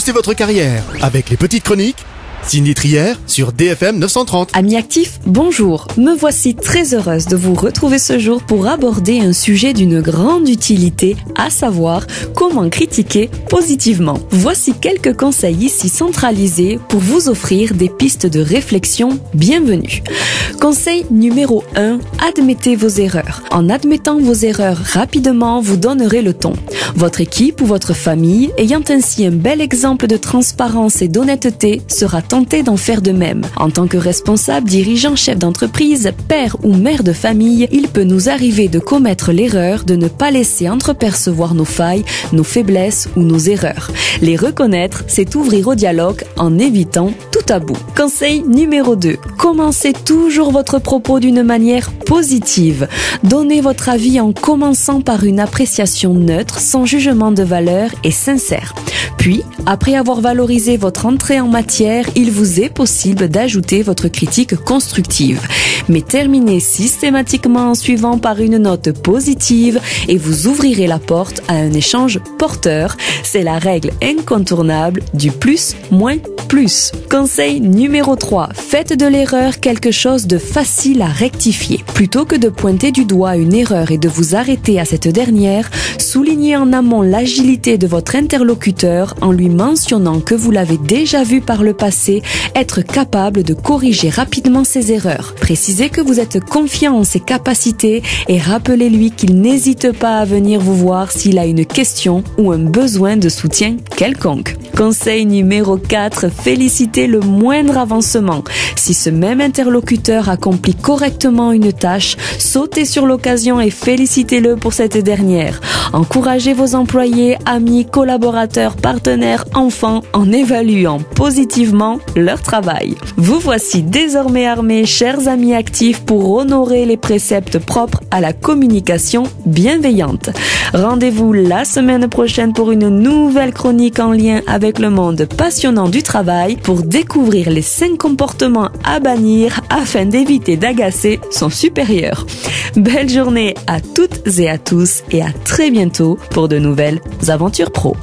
Boostez votre carrière avec les petites chroniques. Cindy Trier sur DFM 930. Amis actifs, bonjour. Me voici très heureuse de vous retrouver ce jour pour aborder un sujet d'une grande utilité, à savoir comment critiquer positivement. Voici quelques conseils ici centralisés pour vous offrir des pistes de réflexion bienvenues. Conseil numéro 1, admettez vos erreurs. En admettant vos erreurs rapidement, vous donnerez le ton. Votre équipe ou votre famille, ayant ainsi un bel exemple de transparence et d'honnêteté, sera tenter d'en faire de même. En tant que responsable, dirigeant, chef d'entreprise, père ou mère de famille, il peut nous arriver de commettre l'erreur de ne pas laisser entrepercevoir nos failles, nos faiblesses ou nos erreurs. Les reconnaître, c'est ouvrir au dialogue en évitant tout tabou. Conseil numéro 2. Commencez toujours votre propos d'une manière positive. Donnez votre avis en commençant par une appréciation neutre, sans jugement de valeur et sincère. Puis, après avoir valorisé votre entrée en matière, il vous est possible d'ajouter votre critique constructive. Mais terminez systématiquement en suivant par une note positive et vous ouvrirez la porte à un échange porteur. C'est la règle incontournable du plus, moins, plus. Conseil numéro 3. Faites de l'erreur quelque chose de facile à rectifier. Plutôt que de pointer du doigt une erreur et de vous arrêter à cette dernière, soulignez en amont l'agilité de votre interlocuteur en lui mentionnant que vous l'avez déjà vu par le passé être capable de corriger rapidement ses erreurs. Précisez que vous êtes confiant en ses capacités et rappelez-lui qu'il n'hésite pas à venir vous voir s'il a une question ou un besoin de soutien quelconque. Conseil numéro 4, félicitez le moindre avancement. Si ce même interlocuteur accomplit correctement une tâche, sautez sur l'occasion et félicitez-le pour cette dernière. Encouragez vos employés, amis, collaborateurs, partenaires, enfants en évaluant positivement leur travail. Vous voici désormais armés, chers amis actifs, pour honorer les préceptes propres à la communication bienveillante. Rendez-vous la semaine prochaine pour une nouvelle chronique en lien avec le monde passionnant du travail pour découvrir les 5 comportements à bannir afin d'éviter d'agacer son supérieur. Belle journée à toutes et à tous et à très bientôt pour de nouvelles aventures pro.